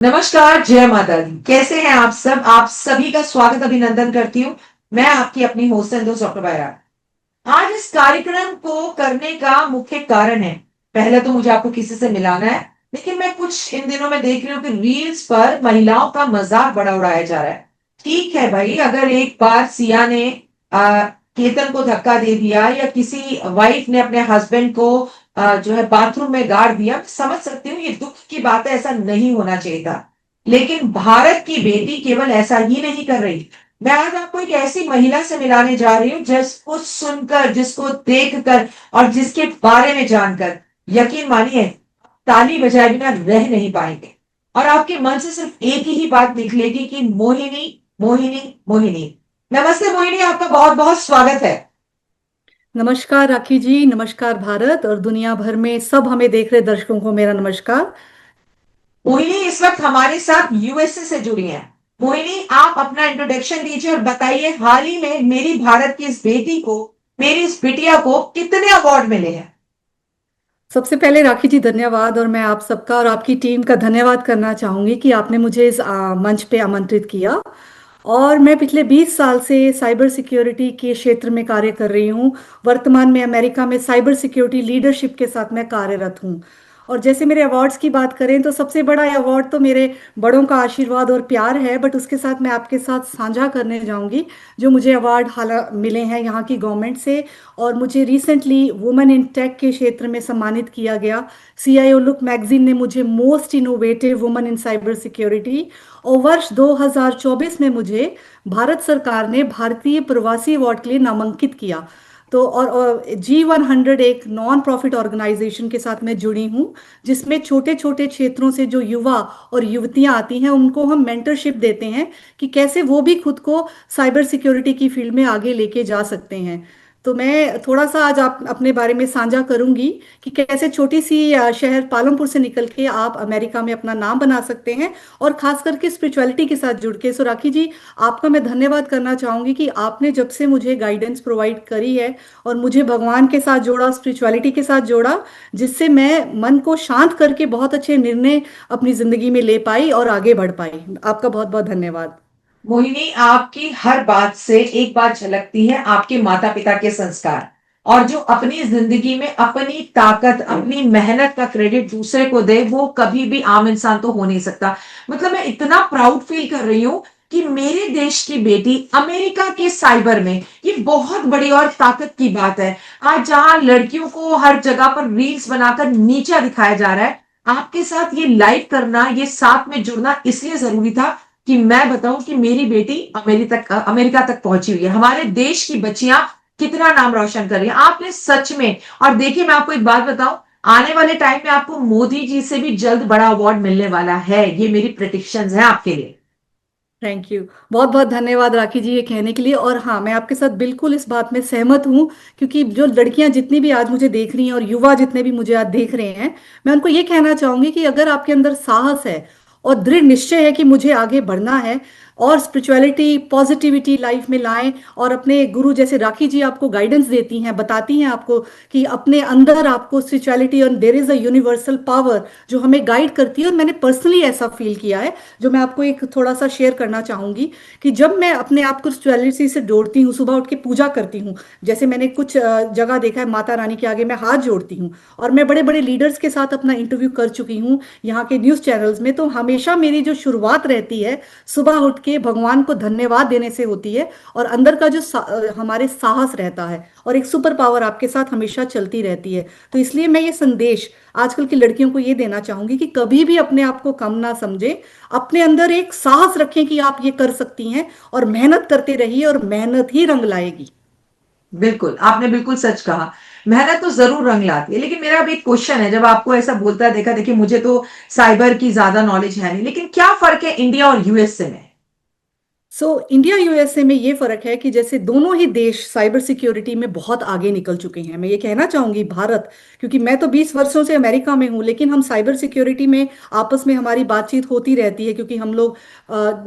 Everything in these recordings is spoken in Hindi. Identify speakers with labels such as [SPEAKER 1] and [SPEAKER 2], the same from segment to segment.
[SPEAKER 1] नमस्कार, जय माता दी। कैसे हैं आप सब? आप सभी का स्वागत अभिनंदन करती हूँ। मैं आपकी अपनी होस्ट एंड दोस्त डॉक्टर बायरा। आज इस कार्यक्रम को करने का मुख्य कारण है, पहले तो मुझे आपको किसी से मिलाना है, लेकिन मैं कुछ इन दिनों में देख रही हूँ कि रील्स पर महिलाओं का मजाक बड़ा उड़ाया जा रहा है। ठीक है भाई, अगर एक बार सिया ने केतन को धक्का दे दिया या किसी वाइफ ने अपने हस्बैंड को जो है बाथरूम में गाड़ दिया, समझ सकती हूँ, ये दुख की बात है, ऐसा नहीं होना चाहिए था। लेकिन भारत की बेटी केवल ऐसा ही नहीं कर रही। मैं आज आपको एक ऐसी महिला से मिलाने जा रही हूँ जिसको सुनकर, जिसको देखकर और जिसके बारे में जानकर, यकीन मानिए, ताली बजाए बिना रह नहीं पाएंगे। और आपके मन से सिर्फ एक ही बात निकलेगी कि मोहिनी, मोहिनी, मोहिनी। नमस्ते मोहिनी, आपका बहुत बहुत स्वागत है।
[SPEAKER 2] नमस्कार राखी जी। नमस्कार भारत और दुनिया भर में सब हमें देख रहे दर्शकों को मेरा नमस्कार।
[SPEAKER 1] मोहिनी इस वक्त हमारे साथ यूएसए से जुड़ी हैं। मोहिनी, आप अपना इंट्रोडक्शन दीजिए और बताइए, हाल ही में मेरी भारत की इस बेटी को, मेरी इस बिटिया को कितने अवार्ड मिले हैं?
[SPEAKER 2] सबसे पहले राखी जी धन्यवाद, और मैं आप सबका और आपकी टीम का धन्यवाद करना चाहूंगी कि आपने मुझे इस मंच पे आमंत्रित किया। और मैं पिछले 20 साल से साइबर सिक्योरिटी के क्षेत्र में कार्य कर रही हूँ। वर्तमान में अमेरिका में साइबर सिक्योरिटी लीडरशिप के साथ मैं कार्यरत हूँ। और जैसे मेरे अवार्ड्स की बात करें तो सबसे बड़ा अवार्ड तो मेरे बड़ों का आशीर्वाद और प्यार है, बट उसके साथ मैं आपके साथ साझा करने जाऊंगी जो मुझे अवार्ड हाल मिले हैं यहाँ की गवर्नमेंट से। और मुझे रिसेंटली वुमेन इन टेक के क्षेत्र में सम्मानित किया गया। CIO लुक मैगजीन ने मुझे most innovative women in cyber security, और वर्ष 2024 में मुझे भारत सरकार ने भारतीय प्रवासी अवार्ड के लिए नामांकित किया। तो और G100 एक नॉन प्रॉफिट ऑर्गेनाइजेशन के साथ मैं जुड़ी हूँ, जिसमें छोटे छोटे क्षेत्रों से जो युवा और युवतियां आती हैं उनको हम मेंटरशिप देते हैं कि कैसे वो भी खुद को साइबर सिक्योरिटी की फील्ड में आगे लेके जा सकते हैं। तो मैं थोड़ा सा आज आप अपने बारे में साझा करूंगी कि कैसे छोटी सी शहर पालमपुर से निकल के आप अमेरिका में अपना नाम बना सकते हैं, और खास करके स्पिरिचुअलिटी के साथ जुड़ के। सो राखी जी, आपका मैं धन्यवाद करना चाहूंगी कि आपने जब से मुझे गाइडेंस प्रोवाइड करी है और मुझे भगवान के साथ जोड़ा, स्पिरिचुअलिटी के साथ जोड़ा, जिससे मैं मन को शांत करके बहुत अच्छे निर्णय अपनी जिंदगी में ले पाई और आगे बढ़ पाई। आपका बहुत बहुत धन्यवाद।
[SPEAKER 1] मोहिनी, आपकी हर बात से एक बात झलकती है, आपके माता पिता के संस्कार। और जो अपनी जिंदगी में अपनी ताकत, अपनी मेहनत का क्रेडिट दूसरे को दे, वो कभी भी आम इंसान तो हो नहीं सकता। मतलब मैं इतना प्राउड फील कर रही हूँ कि मेरे देश की बेटी अमेरिका के साइबर में, ये बहुत बड़ी और ताकत की बात है। आज जहां लड़कियों को हर जगह पर रील्स बनाकर नीचा दिखाया जा रहा है, आपके साथ ये लाइव करना, ये साथ में जुड़ना इसलिए जरूरी था कि मैं बताऊं कि मेरी बेटी अमेरिका तक पहुंची हुई है। हमारे देश की बच्चियां कितना नाम रोशन कर रही हैं, आपने सच में। और देखिए, मैं आपको एक बात बताऊं, आने वाले टाइम में आपको मोदी जी से भी जल्द बड़ा अवार्ड मिलने वाला है। ये मेरी प्रिडिक्शंस है आपके लिए।
[SPEAKER 2] Thank you. बहुत बहुत धन्यवाद राखी जी ये कहने के लिए। और हाँ, मैं आपके साथ बिल्कुल इस बात में सहमत हूँ, क्योंकि जो लड़कियां जितनी भी आज मुझे देख रही हैं और युवा जितने भी मुझे आज देख रहे हैं, मैं उनको ये कहना चाहूंगी कि अगर आपके अंदर साहस है और दृढ़ निश्चय है कि मुझे आगे बढ़ना है और स्पिरिचुअलिटी पॉजिटिविटी लाइफ में लाएं, और अपने गुरु जैसे राखी जी आपको गाइडेंस देती हैं, बताती हैं आपको कि अपने अंदर आपको स्पिरिचुअलिटी और there is a universal power जो हमें गाइड करती है। और मैंने पर्सनली ऐसा फील किया है, जो मैं आपको एक थोड़ा सा शेयर करना चाहूंगी कि जब मैं अपने आप को स्पिरिचुअलिटी से जोड़ती हूँ, सुबह उठ के पूजा करती हूँ, जैसे मैंने कुछ जगह देखा है माता रानी के आगे मैं हाथ जोड़ती हूँ, और मैं बड़े बड़े लीडर्स के साथ अपना इंटरव्यू कर चुकी हूँ यहाँ के न्यूज़ चैनल्स में, तो हमेशा मेरी जो शुरुआत रहती है सुबह उठ के भगवान को धन्यवाद देने से होती है। और अंदर का जो हमारे साहस रहता है और एक सुपर पावर आपके साथ हमेशा चलती रहती है। तो इसलिए मैं ये संदेश आजकल की लड़कियों को ये देना चाहूंगी कि कभी भी अपने आप को कम ना समझें, अपने अंदर एक साहस रखें कि आप ये कर सकती हैं, और मेहनत करते रहिए और मेहनत ही रंग लाएगी।
[SPEAKER 1] बिल्कुल, आपने बिल्कुल सच कहा। मेहनत तो जरूर रंग लाती है। लेकिन मेरा अभी एक क्वेश्चन है, जब आपको ऐसा बोलता है देखा, देखिए मुझे तो साइबर की ज्यादा नॉलेज है नहीं, लेकिन क्या फर्क है इंडिया और यूएसए में?
[SPEAKER 2] इंडिया यूएसए में ये फर्क है कि जैसे दोनों ही देश साइबर सिक्योरिटी में बहुत आगे निकल चुके हैं। मैं ये कहना चाहूंगी भारत, क्योंकि मैं तो 20 वर्षों से अमेरिका में हूँ, लेकिन हम साइबर सिक्योरिटी में आपस में हमारी बातचीत होती रहती है, क्योंकि हम लोग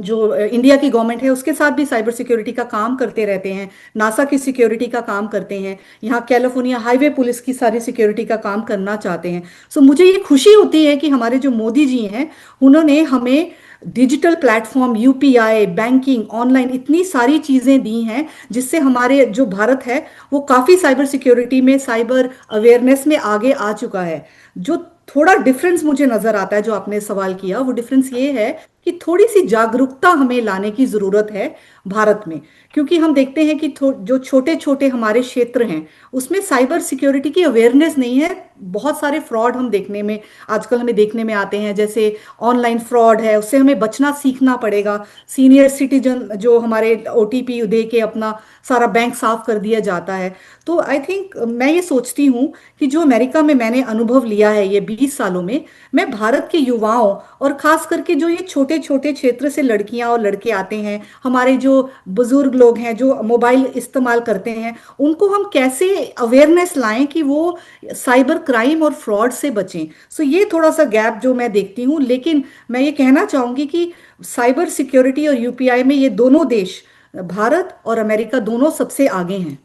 [SPEAKER 2] जो इंडिया की गवर्नमेंट है उसके साथ भी साइबर सिक्योरिटी का काम करते रहते हैं, नासा की सिक्योरिटी का काम करते हैं, यहाँ कैलिफोर्निया हाईवे पुलिस की सारी सिक्योरिटी का काम करना चाहते हैं। मुझे ये खुशी होती है कि हमारे जो मोदी जी हैं उन्होंने हमें digital platform, UPI, banking, online इतनी सारी चीजें दी हैं, जिससे हमारे जो भारत है वो काफी साइबर सिक्योरिटी में, साइबर अवेयरनेस में आगे आ चुका है। जो थोड़ा डिफरेंस मुझे नजर आता है, जो आपने सवाल किया, वो डिफरेंस ये है कि थोड़ी सी जागरूकता हमें लाने की जरूरत है भारत में। क्योंकि हम देखते हैं कि जो छोटे छोटे हमारे क्षेत्र हैं उसमें साइबर सिक्योरिटी की अवेयरनेस नहीं है। बहुत सारे फ्रॉड हम देखने में, आजकल हमें देखने में आते हैं, जैसे ऑनलाइन फ्रॉड है, उससे हमें बचना सीखना पड़ेगा। सीनियर सिटीजन जो हमारे ओटीपी दे के अपना सारा बैंक साफ कर दिया जाता है। तो आई थिंक मैं ये सोचती हूँ कि जो अमेरिका में मैंने अनुभव लिया है ये 20 सालों में, मैं भारत के युवाओं और खास करके जो ये छोटे छोटे क्षेत्र से लड़कियां और लड़के आते हैं, हमारे जो बुजुर्ग लोग हैं जो मोबाइल इस्तेमाल करते हैं, उनको हम कैसे अवेयरनेस लाएं कि वो साइबर क्राइम और फ्रॉड से बचें। ये थोड़ा सा गैप जो मैं देखती हूँ। लेकिन मैं ये कहना चाहूंगी कि साइबर सिक्योरिटी और यूपीआई में ये दोनों देश, भारत और अमेरिका, दोनों सबसे आगे हैं।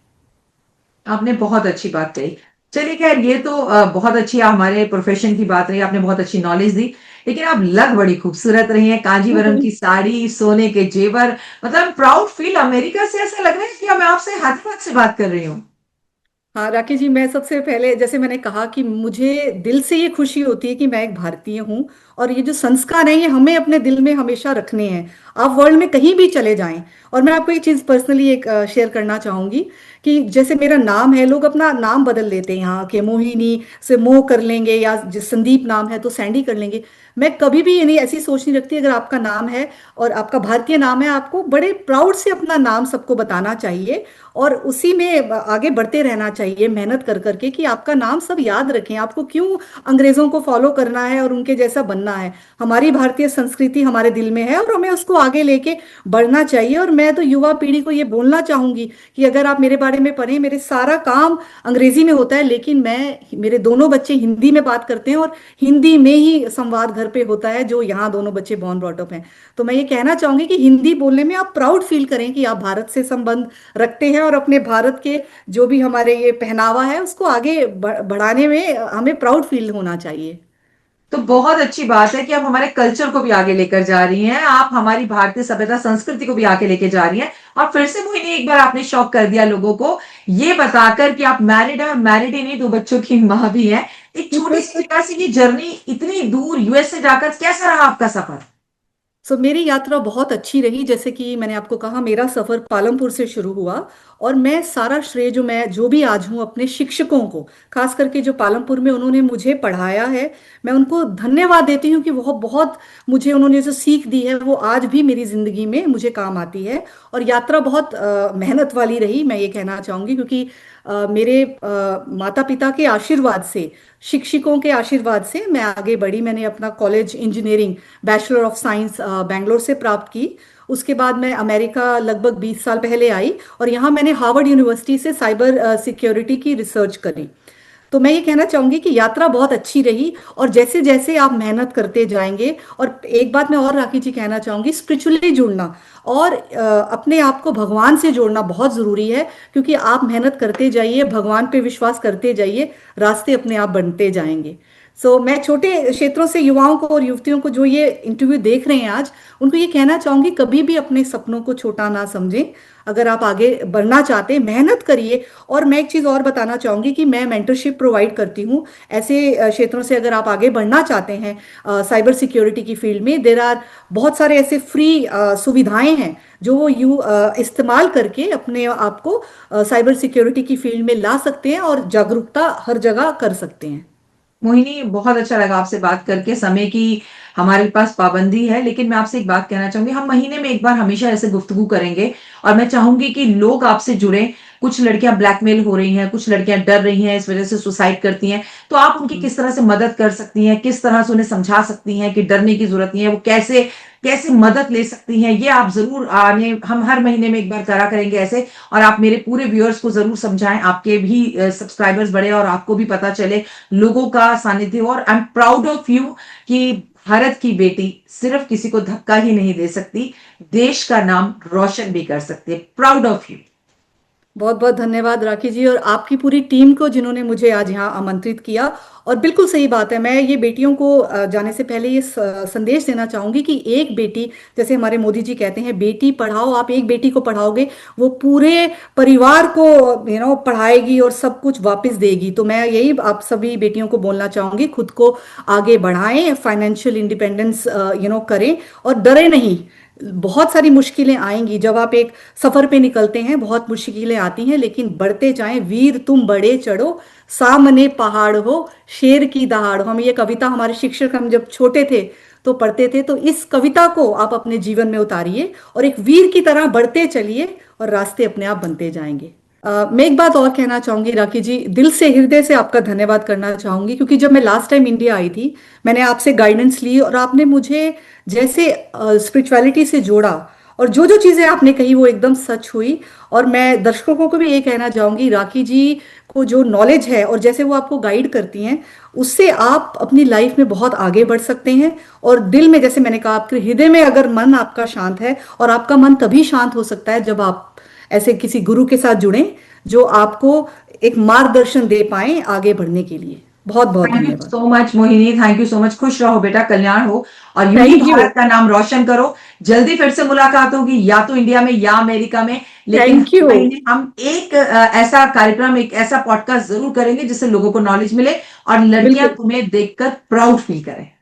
[SPEAKER 1] आपने बहुत अच्छी बात कही। चलिए खैर, ये तो बहुत अच्छी हमारे प्रोफेशन की बात रही, आपने बहुत अच्छी नॉलेज दी। लेकिन आप लग बड़ी खूबसूरत रही हैं, कांजीवरम की साड़ी, सोने के जेवर, मतलब प्राउड फील। अमेरिका से ऐसा लग रहा है कि मैं आपसे हैदराबाद से बात कर रही हूँ।
[SPEAKER 2] हाँ राकेश जी, मैं सबसे पहले जैसे मैंने कहा कि मुझे दिल से ये खुशी होती है कि मैं एक भारतीय हूँ, और ये जो संस्कार हैं ये हमें अपने दिल में हमेशा रखने हैं, आप वर्ल्ड में कहीं भी चले जाएं। और मैं आपको एक चीज़ पर्सनली एक शेयर करना चाहूंगी कि जैसे मेरा नाम है, लोग अपना नाम बदल लेते हैं यहाँ के, मोहिनी से मोह कर लेंगे, या जिस संदीप नाम है तो सैंडी कर लेंगे। मैं कभी भी ये नहीं ऐसी सोच नहीं रखती। अगर आपका नाम है और आपका भारतीय नाम है, आपको बड़े प्राउड से अपना नाम सबको बताना चाहिए और उसी में आगे बढ़ते रहना चाहिए, मेहनत कर करके, कि आपका नाम सब याद रखें। आपको क्यों अंग्रेजों को फॉलो करना है और उनके जैसा बनना है? हमारी भारतीय संस्कृति हमारे दिल में है और हमें उसको आगे लेके बढ़ना चाहिए। और मैं तो युवा पीढ़ी को ये बोलना चाहूंगी कि अगर आप मेरे बारे में पढ़ें, मेरे सारा काम अंग्रेजी में होता है, लेकिन मेरे दोनों बच्चे हिंदी में बात करते हैं और हिंदी में ही संवाद घर पे होता है, जो यहाँ दोनों बच्चे बॉर्न ब्रॉट अप हैं। तो मैं ये कहना चाहूंगी कि हिंदी बोलने में आप प्राउड फील करें कि आप भारत से संबंध रखते हैं, और अपने भारत के जो भी हमारे ये पहनावा है उसको आगे बढ़ाने में हमें प्राउड फील होना चाहिए।
[SPEAKER 1] तो बहुत अच्छी बात है कि आप हमारे कल्चर को भी आगे लेकर जा रही हैं, आप हमारी भारतीय सभ्यता संस्कृति को भी आगे लेके जा रही हैं। और फिर से मोहिनी, एक बार आपने शॉक कर दिया लोगों को ये बताकर कि आप मैरिड है, और मैरिड ही नहीं, 2 बच्चों की माँ भी है। एक छोटी सी जगह से ये जर्नी इतनी दूर यूएस से जाकर कैसा रहा आपका सफर?
[SPEAKER 2] मेरी यात्रा बहुत अच्छी रही। जैसे कि मैंने आपको कहा, मेरा सफर पालमपुर से शुरू हुआ, और मैं सारा श्रेय जो मैं जो भी आज हूँ अपने शिक्षकों को, खास करके जो पालमपुर में उन्होंने मुझे पढ़ाया है, मैं उनको धन्यवाद देती हूँ कि वो बहुत मुझे उन्होंने जो सीख दी है वो आज भी मेरी जिंदगी में मुझे काम आती है। और यात्रा बहुत मेहनत वाली रही, मैं ये कहना चाहूंगी, क्योंकि मेरे माता पिता के आशीर्वाद से, शिक्षकों के आशीर्वाद से मैं आगे बढ़ी। मैंने अपना college engineering, bachelor of science Bangalore से प्राप्त की। उसके बाद मैं अमेरिका लगभग 20 साल पहले आई, और यहाँ मैंने हार्वर्ड यूनिवर्सिटी से साइबर सिक्योरिटी की रिसर्च करी। तो मैं ये कहना चाहूंगी कि यात्रा बहुत अच्छी रही, और जैसे जैसे आप मेहनत करते जाएंगे, और एक बात मैं और राखी जी कहना चाहूंगी, स्पिरिचुअली जुड़ना और अपने आप को भगवान से जोड़ना बहुत जरूरी है। क्योंकि आप मेहनत करते जाइए, भगवान पे विश्वास करते जाइए, रास्ते अपने आप बनते जाएंगे। मैं छोटे क्षेत्रों से युवाओं को और युवतियों को जो ये इंटरव्यू देख रहे हैं आज, उनको ये कहना चाहूंगी, कभी भी अपने सपनों को छोटा ना समझें। अगर आप आगे बढ़ना चाहते हैं, मेहनत करिए। और मैं एक चीज़ और बताना चाहूंगी कि मैं मेंटरशिप प्रोवाइड करती हूँ ऐसे क्षेत्रों से। अगर आप आगे बढ़ना चाहते हैं साइबर सिक्योरिटी की फील्ड में, देर आर बहुत सारे ऐसे फ्री सुविधाएं हैं जो वो इस्तेमाल करके अपने आप को साइबर सिक्योरिटी की फील्ड में ला सकते हैं और जागरूकता हर जगह कर सकते हैं।
[SPEAKER 1] मोहिनी, बहुत अच्छा लगा आपसे बात करके। समय की हमारे पास पाबंदी है, लेकिन मैं आपसे एक बात कहना चाहूंगी, हम महीने में एक बार हमेशा ऐसे गुफ्तगू करेंगे। और मैं चाहूंगी कि लोग आपसे जुड़े। कुछ लड़कियां ब्लैकमेल हो रही हैं, कुछ लड़कियां डर रही हैं, इस वजह से सुसाइड करती हैं। तो आप उनकी किस तरह से मदद कर सकती हैं, किस तरह से उन्हें समझा सकती हैं कि डरने की जरूरत नहीं है, वो कैसे कैसे मदद ले सकती हैं, ये आप जरूर आने, हम हर महीने में एक बार करा करेंगे ऐसे, और आप मेरे पूरे व्यूअर्स को जरूर समझाएं, आपके भी सब्सक्राइबर्स बढ़े और आपको भी पता चले, लोगों का सानिध्य हो। और I am proud of you कि भारत की बेटी सिर्फ किसी को धक्का ही नहीं दे सकती, देश का नाम रोशन भी कर सकती है। Proud of you.
[SPEAKER 2] बहुत बहुत धन्यवाद राखी जी, और आपकी पूरी टीम को जिन्होंने मुझे आज यहाँ आमंत्रित किया। और बिल्कुल सही बात है, मैं ये बेटियों को जाने से पहले ये संदेश देना चाहूंगी कि एक बेटी, जैसे हमारे मोदी जी कहते हैं बेटी पढ़ाओ, आप एक बेटी को पढ़ाओगे वो पूरे परिवार को पढ़ाएगी और सब कुछ वापस देगी। तो मैं यही आप सभी बेटियों को बोलना चाहूंगी, खुद को आगे बढ़ाएं, फाइनेंशियल इंडिपेंडेंस करें और डरे नहीं। बहुत सारी मुश्किलें आएंगी जब आप एक सफर पे निकलते हैं, बहुत मुश्किलें आती हैं, लेकिन बढ़ते जाएं, वीर तुम बड़े चढ़ो, सामने पहाड़ हो, शेर की दहाड़ हो। हम ये कविता हमारे शिक्षक, हम जब छोटे थे तो पढ़ते थे, तो इस कविता को आप अपने जीवन में उतारिए और एक वीर की तरह बढ़ते चलिए और रास्ते अपने आप बनते जाएंगे। मैं एक बात और कहना चाहूंगी राखी जी, दिल से हृदय से आपका धन्यवाद करना चाहूंगी, क्योंकि जब मैं लास्ट टाइम इंडिया आई थी मैंने आपसे गाइडेंस ली और आपने मुझे जैसे स्पिरिचुअलिटी से जोड़ा, और जो जो चीजें आपने कही वो एकदम सच हुई। और मैं दर्शकों को भी ये कहना चाहूंगी, राखी जी को जो नॉलेज है और जैसे वो आपको गाइड करती हैं, उससे आप अपनी लाइफ में बहुत आगे बढ़ सकते हैं। और दिल में, जैसे मैंने कहा, आपके हृदय में अगर मन आपका शांत है, और आपका मन तभी शांत हो सकता है जब आप ऐसे किसी गुरु के साथ जुड़ें जो आपको एक मार्गदर्शन दे पाए आगे बढ़ने के लिए। बहुत बहुत
[SPEAKER 1] थैंक यू
[SPEAKER 2] धन्यवाद।
[SPEAKER 1] So much Mohini, thank you so much. खुश रहो बेटा, कल्याण हो, और यूं ही
[SPEAKER 2] थैंक यू।
[SPEAKER 1] भारत का नाम रोशन करो। जल्दी फिर से मुलाकात होगी, या तो इंडिया में या अमेरिका में, लेकिन
[SPEAKER 2] थैंक यू।
[SPEAKER 1] हर महीने हम एक ऐसा कार्यक्रम, एक ऐसा पॉडकास्ट जरूर करेंगे जिससे लोगों को नॉलेज मिले और लड़कियां
[SPEAKER 2] बिल्कुल।
[SPEAKER 1] तुम्हें देखकर प्राउड फील करें।